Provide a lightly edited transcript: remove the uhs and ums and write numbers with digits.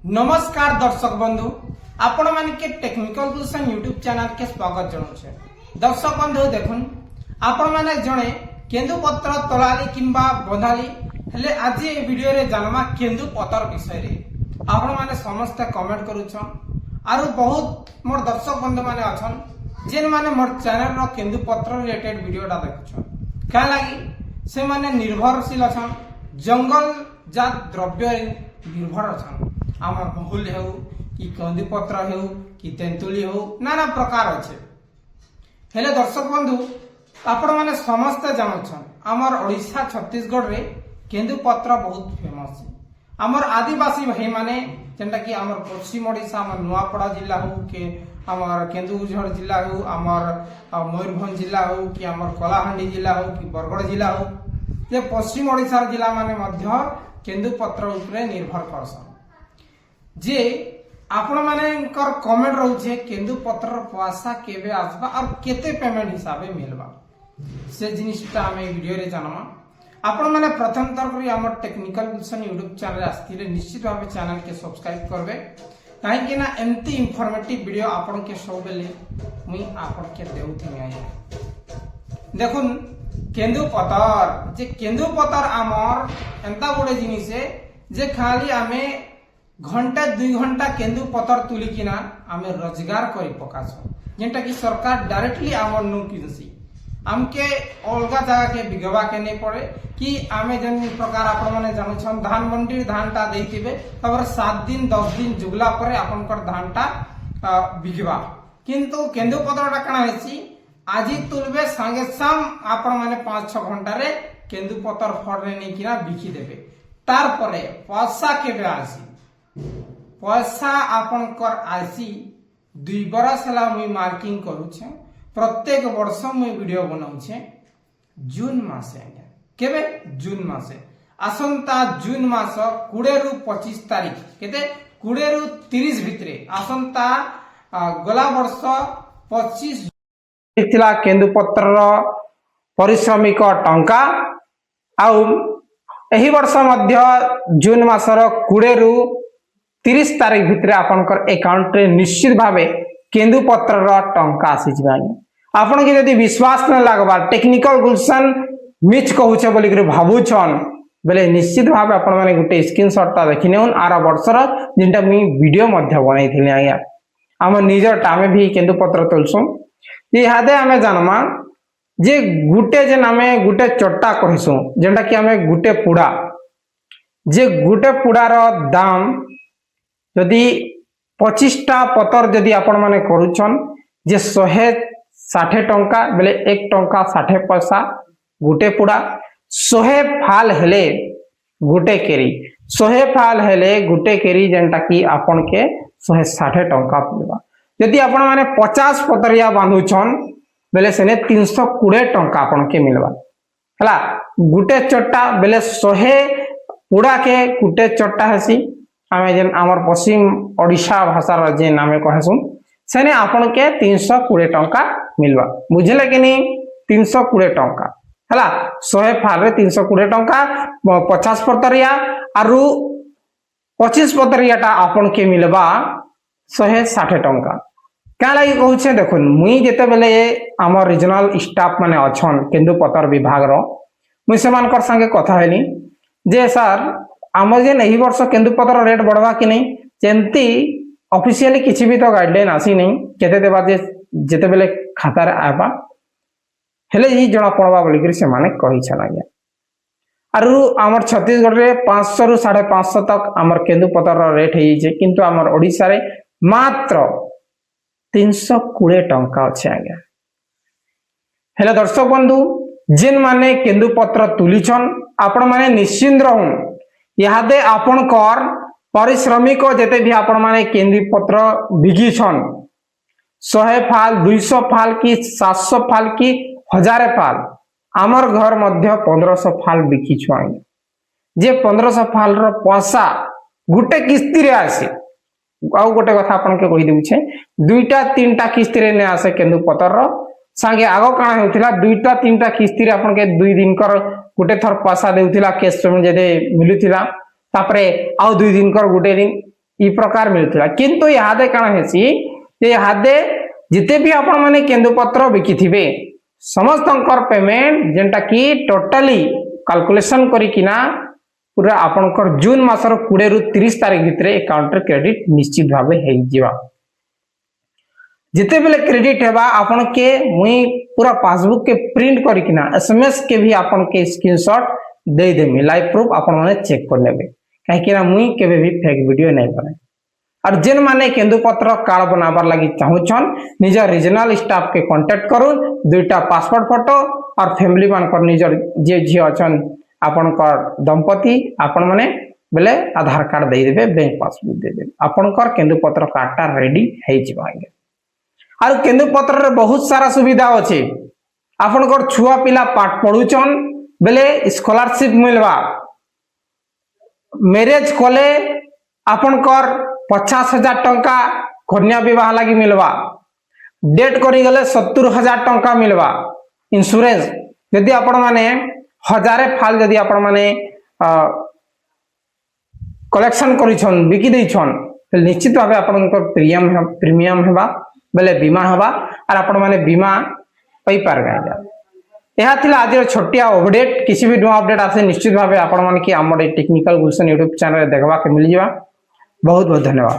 नमस्कार दर्शक बंधु आपण मानके टेक्निकल गुलशन यूट्यूब चैनल के स्वागत जनाऊे। दर्शक बंधु देखुन आपण माने जणे केंदुपत्र तोलाली किंबा बंधाली हेले आज ए वीडियो रे जानमा केंदुपत्र विषय रे आपण माने समस्त कमेंट करूछन आरो बहुत मोर दर्शक बंधु माने अछन जेन माने मोर चैनल रो केंदुपत्र रिलेटेड वीडियो टा देखुछन का लागि से माने निर्भरशील अछन जंगल जात द्रव्य रे निर्भर अछन आमर महुल हो कि केंदुपत्र हो कि तेंतुली हो नाना प्रकार अच्छे हेले दर्शक बंधु आपण माने समस्त जानछन आमर ओडिशा छत्तीसगढ़ रे केंदुपत्र बहुत फेमस है। आमर आदिवासी भाई माने जेंटा कि आमर पश्चिम ओडिशा आमर नुआपड़ा जिला हो कि आमर केंदुझर जिला हो आमर मयूरभंज जिला हो कि आमर कलाहांडी जिला हो कि बरगड़ जिला हो जे पश्चिम ओडिशा जिला माने मध्य केंदुपत्र उपरे निर्भर करसन जे आपण मानेकर कमेंट रहउछे केंदुपत्र पैसा केबे आसबा और केते पेमेंट हिसाबे मिलबा से जिनिसटा हमें वीडियो रे जानमा। आपण माने प्रथम तर करी हमर टेक्निकल गुलशन यूट्यूब चैनल आस्थिले निश्चित भाबे चैनल के सब्सक्राइब करबे काहे कि ना एमती इंफॉर्मेटिव वीडियो आपण के सब बेले मुई आपण के देउथि आया। देखुन केंदुपत्र जे केंदुपत्र आमर एंता गोडे जिनिस है जे खाली हमें घंटा 2 घंटा केंदुपत्र तुलिकिना आमे रोजगार करी पकाछो जेंटा कि सरकार डायरेक्टली आमर नु किनसी हमके अलगा जगह के बिगवा के नहीं पड़े कि आमे जन प्रकार आपण माने जानु छन धान मंडी धान ता देथिबे तबर 7 दिन 10 दिन जुगला परे आपनकर धान ता बिगवा किंतु केंदुपत्र ता कना हेसी आजी तुलबे संगे सम आपण माने 5-6 घंटा रे केंदुपत्र फड़रे नहीं किना बिकी देबे तार परे पैसा केबे आसी पैसा आपन कर आसी 2 बरस हला मुई मार्किंग करूछे प्रत्येक वर्ष मुई वीडियो बनाउछे जून मासे आज्ञा केबे जून मासे आसंता जून मास 20 रु 25 तारीख केते 20 रु 30 भितरे आसंता गला वर्ष 25 थिला केंदुपत्र परिश्रमिक टंका आउ एही वर्ष मध्य जून मासर 20 रु 30 तारीख भितरे आपनकर अकाउंट रे निश्चित भावे केंदुपत्र रो टंका आसी जिबा। आपन के यदि विश्वास न लागबा टेक्निकल गुलशन मिच कहूछे बोली के भाबुछन बेले निश्चित भावे आपन माने गुटे स्क्रीनशॉट ता देखिनेउन आरा वर्षर जिनटा मी वीडियो मध्य बनाइथिले आया हम निजर टामे भी केंदुपत्र तोलसु ये हादे हमें जानमा जे गुटे जे नामे गुटे चट्टा कहिसु जेंटा कि हमें गुटे पुडा जे गुटे पुडार दाम यदि 25टा पतर यदि आपण माने करूछन जे 160 टंका बेले 1 टंका 60 पैसा गुटे पुडा 100 फाल हेले गुटे केरी 100 फाल हेले गुटे केरी जेंटा कि आपण के 160 टंका पड़वा। यदि आपण माने 50 पतरिया बांधुछन बेले सेने 320 टंका आपण के मिलवा हला गुटे चट्टा बेले 100 पुडा के गुटे चट्टा हसी आमे जेन हमर पश्चिम ओडिशा भाषा रो जे नामे कहसु सेने आपण के 320 टंका मिलवा बुझले कि नहीं 320 टंका हला 100 फाल रे 320 टंका 50 पतरिया आरु 25 पतरियाटा आपण के मिलबा 160 टंका क्या लगी कहूछे। देखुन मुई जेते बेले हमर रीजनल स्टाफ माने अछन केंदुपत्र विभाग रो मुई सेमानकर संगे कथा हेली जे सर आम जेन एही वर्ष केंदुपत्र रेट बढ़वा कि नहीं जेंती ऑफिशियली किछि भी तो गाइडलाइन आसी नहीं केते देबा जे जेते बेले खाता रे आबा हेले ई जणा पड़वा बोली कि से माने कहि छला गया आरु हमर छत्तीसगढ़ रे 500 रु 550 तक हमर केंदुपत्र रेट हेई जे किंतु हमर ओडिसा रे मात्र 320 टंका अच्छे आज्ञा। हेले दर्शक बंधु जेन माने केंदुपत्र तुलिछन आपण माने निश्चिंत रहून यादे आपण कर परिश्रमिक जेते भी आपण माने केंदुपत्र बिगिछन 100 फाल 200 फाल की 700 फाल की 1000 फाल आमर घर मध्य 1500 फाल बिकिछु आज्ञा जे 1500 फाल रो पैसा गुटे किस्ती रे आसी आउ गोटे कथा आपन के कहि देउछे 2टा 3टा किस्ती रे ने आसे केंदुपत्र संगे आगो काना होतिला 2टा 3टा किस्ती रे आपन के 2 दिन कर गुटे थर पैसा देउतिला कैश पेमेंट जदे मिलुतिला तापरे आउ 2 दिन कर गुटे दिन इ प्रकार मिलता किंतु यादे काना हेसी यादे जिते भी आपण माने केंदुपत्र बिकिथिबे समस्तंकर पेमेंट जेंटा कि टोटली कैलकुलेशन करिकिना पूरा आपनकर जून मासर 20 रु 30 तारिख भितरे अकाउंट रे क्रेडिट निश्चित भाबे हेइ जिवा जिते बेले क्रेडिट हेबा आपन के मुई पूरा पासबुक के प्रिंट करिकिना एसएमएस के भी आपन के स्क्रीनशॉट दे देमी लाइव प्रूफ आपन माने चेक कर लेबे काहे कि ना मुई केबे भी फेक वीडियो नै बने और जेन माने केंदुपत्र कार्ड बनाबार लागि चाहुछन निजर रीजनल स्टाफ के कांटेक्ट करूं दुईटा पासपोर्ट फोटो और फैमिली मान कर निजर जे झी अछन आपन कर दंपति आपन माने बेले आधार कार्ड दे देबे बैंक पासबुक दे देबे आपन कर केंदुपत्र कार्डटा रेडी हेइ जिबा आगे और केंदुपत्र रे बहुत सारा सुविधा अछि आपन कर छुआ पिला पाठ पढुचन बेले स्कॉलरशिप मिलबा मैरिज कोले आपन कर 50,000 टंका कन्या विवाह लगी मिलवा डेट करी गले 70,000 टंका मिलवा इंश्योरेंस यदि आपण माने हजारे फाल यदि आपण माने कलेक्शन करिछन बिकी दैछन निश्चित भाबे आपण को प्रीमियम हेबा बेले बीमा हेबा और आपण माने बीमा पई पारबे यह थिला आज छोटिया अपडेट किसी भी नुआ अपडेट आसे निश्चित भाबे आपण माने कि हमर टेक्निकल गुलशन YouTube चैनल देखबा के मिल जिवा बहुत बहुत धन्यवाद।